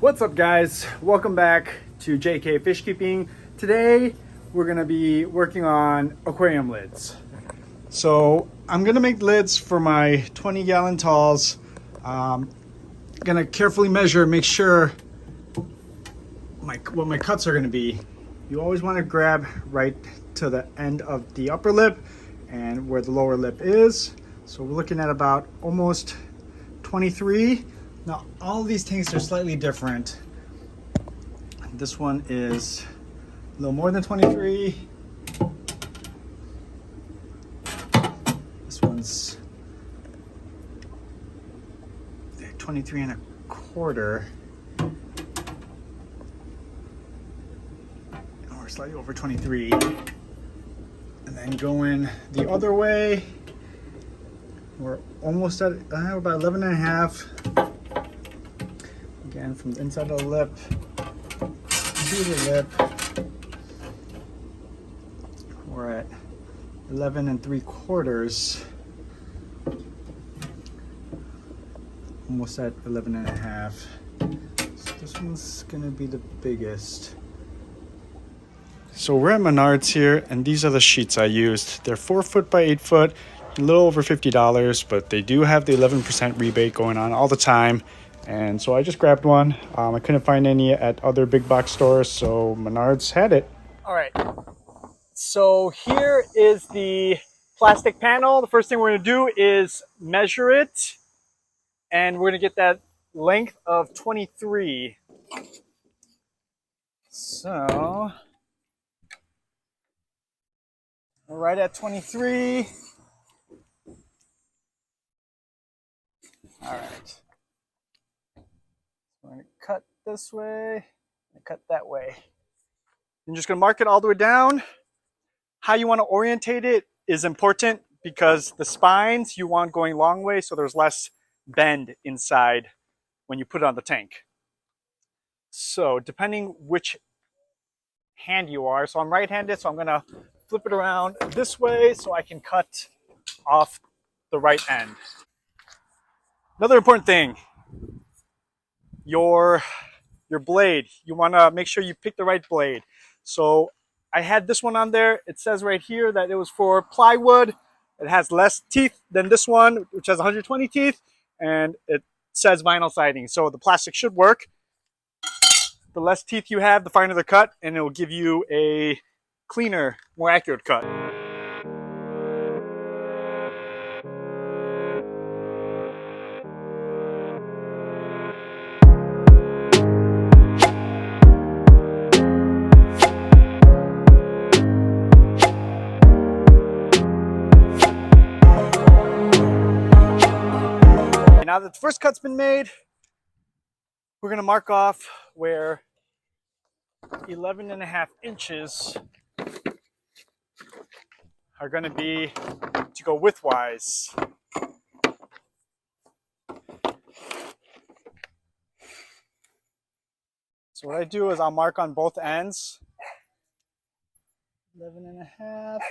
What's up, guys? Welcome back to JK Fish Keeping. Today we're gonna be working on aquarium lids. So I'm gonna make lids for my 20-gallon talls. Gonna carefully measure, make sure what my cuts are gonna be. You always want to grab right to the end of the upper lip and where the lower lip is. So we're looking at about almost 23. Now, all of these tanks are slightly different. This one is a little more than 23. This one's 23 and a quarter. Or slightly over 23. And then going the other way, we're almost at about 11 and a half. Again, from the inside of the lip to the lip, we're at 11 and 3/4. Almost at 11 and a half. So this one's gonna be the biggest. So we're at Menards here, and these are the sheets I used. They're 4 foot by 8 foot, a little over $50, but they do have the 11% rebate going on all the time. And so I just grabbed one. I couldn't find any at other big box stores, so Menards had it. All right, so here is the plastic panel. The first thing we're gonna do is measure it, and we're gonna get that length of 23. So, we're right at 23. All right. I'm going to cut this way and cut that way. I'm just going to mark it all the way down. How you want to orientate it is important because the spines you want going long way so there's less bend inside when you put it on the tank. So depending which hand you are, so I'm right-handed, so I'm going to flip it around this way so I can cut off the right end. Another important thing, your blade. You want to make sure you pick the right blade. So I had this one on there. It says right here that it was for plywood. It has less teeth than this one, which has 120 teeth, and it says vinyl siding. So the plastic should work. The less teeth you have, the finer the cut, and it will give you a cleaner, more accurate cut. Now that the first cut's been made, we're going to mark off where 11 and a half inches are going to be to go widthwise. So what I do is I'll mark on both ends. 11 and a half.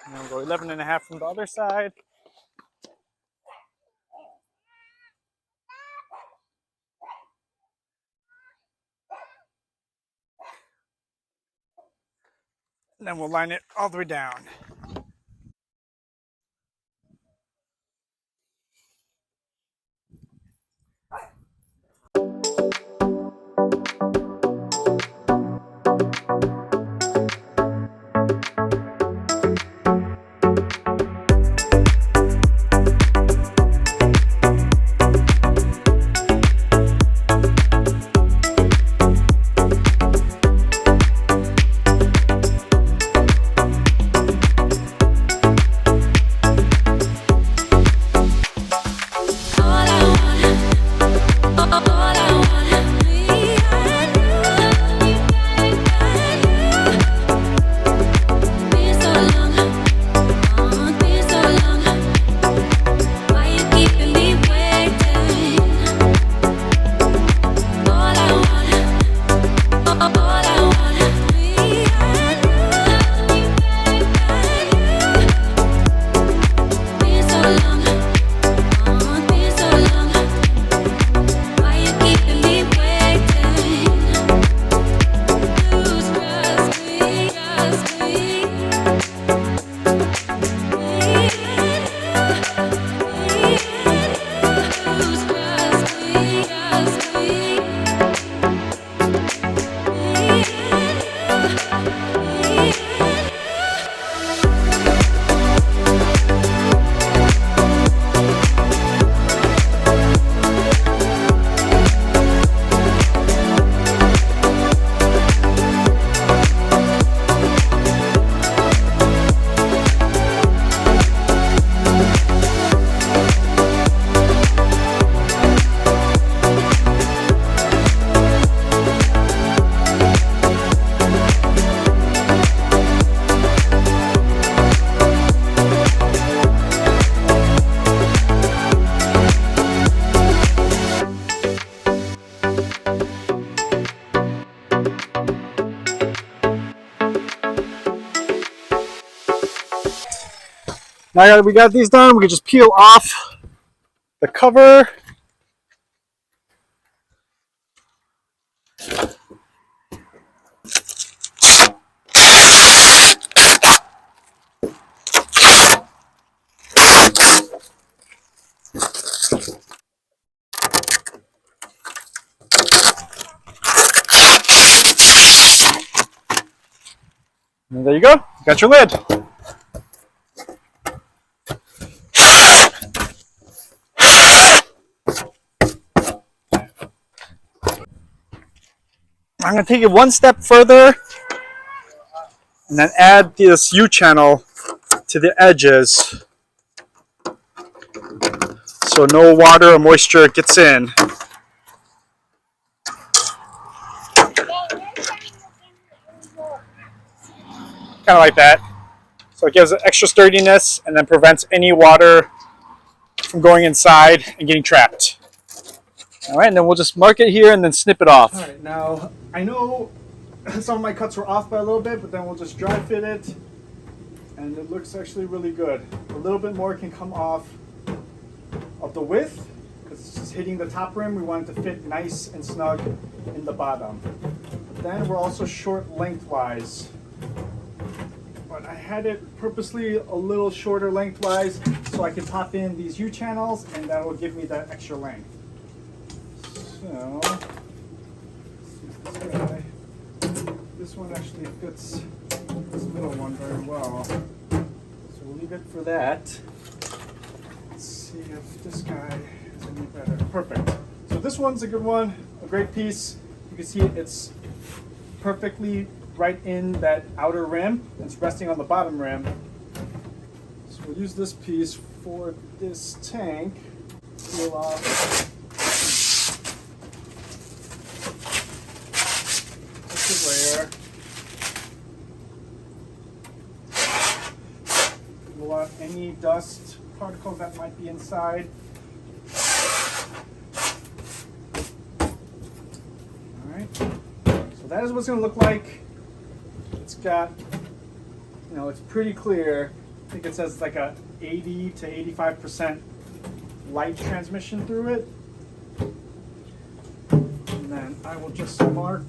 And I'll go 11 and a half from the other side. And then we'll line it all the way down. Now that we got these done, we can just peel off the cover. And there you go. You got your lid. I'm going to take it one step further and then add this U-channel to the edges so no water or moisture gets in. Kind of like that. So it gives it extra sturdiness and then prevents any water from going inside and getting trapped. All right, and then we'll just mark it here and then snip it off. All right, now I know some of my cuts were off by a little bit, but then we'll just dry fit it, and it looks actually really good. A little bit more can come off of the width, because it's just hitting the top rim. We want it to fit nice and snug in the bottom. But then we're also short lengthwise. But I had it purposely a little shorter lengthwise so I can pop in these U-channels, and that will give me that extra length. So, this guy, this one actually fits this middle one very well. So we'll leave it for that. Let's see if this guy is any better. Perfect. So this one's a good one, a great piece. You can see it's perfectly right in that outer rim. It's resting on the bottom rim. So we'll use this piece for this tank. Peel off just a layer. Pull out any dust particles that might be inside. Alright. So that is what it's going to look like. It's got, you know, it's pretty clear. I think it says like a 80 to 85% light transmission through it. And then I will just mark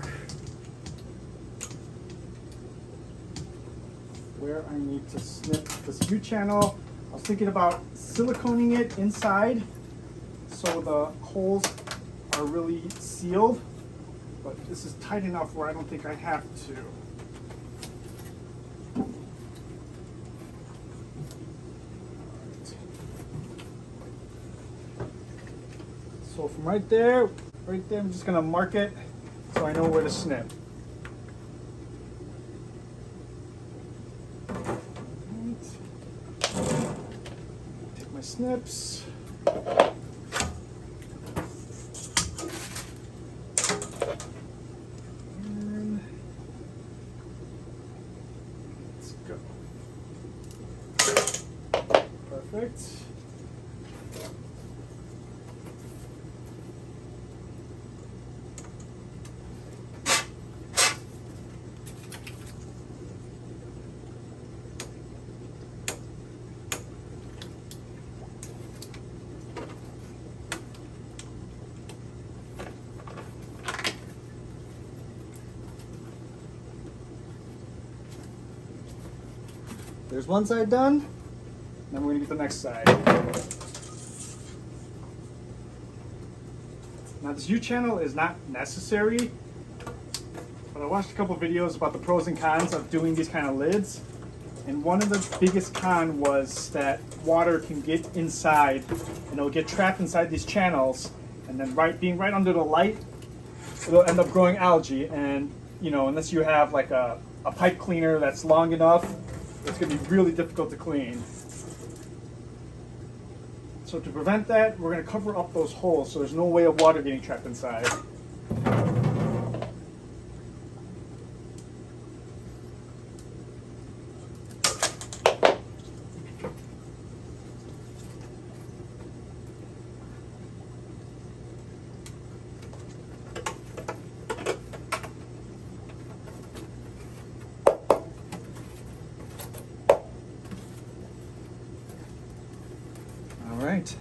where I need to snip this U-channel. I was thinking about siliconing it inside so the holes are really sealed, but this is tight enough where I don't think I have to. So from right there, I'm just gonna mark it so I know where to snip. Right. Take my snips. And let's go. Perfect. There's one side done, then we're gonna get the next side. Now this U-channel is not necessary, but I watched a couple videos about the pros and cons of doing these kind of lids. And one of the biggest cons was that water can get inside and it'll get trapped inside these channels, and then being right under the light, it'll end up growing algae. And you know, unless you have like a pipe cleaner that's long enough, it's going to be really difficult to clean. So to prevent that, we're going to cover up those holes so there's no way of water getting trapped inside. right,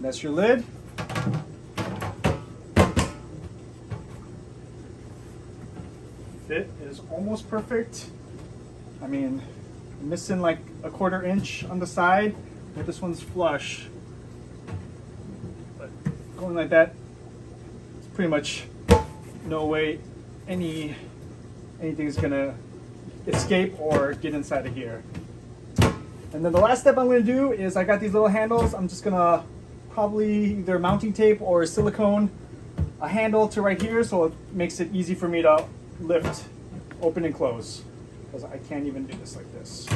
that's your lid. Fit is almost perfect. I mean, I'm missing like a 1/4 inch on the side, but this one's flush. But going like that, it's pretty much no way anything's gonna escape or get inside of here. And then the last step I'm gonna do is I got these little handles. I'm just gonna probably either mounting tape or silicone a handle to right here so it makes it easy for me to lift, open and close, because I can't even do this like this.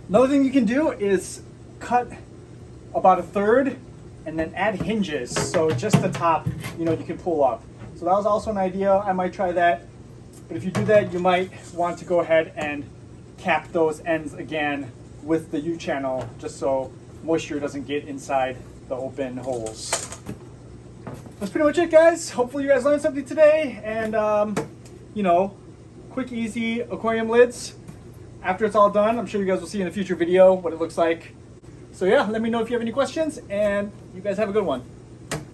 Another thing you can do is cut about 1/3 and then add hinges, so just the top, you know, you can pull up. So that was also an idea. I might try that, but if you do that, you might want to go ahead and cap those ends again with the U-channel, just so moisture doesn't get inside the open holes. That's pretty much it, guys. Hopefully you guys learned something today, and you know, quick, easy aquarium lids. After it's all done, I'm sure you guys will see in a future video what it looks like. So yeah, let me know if you have any questions, and you guys have a good one.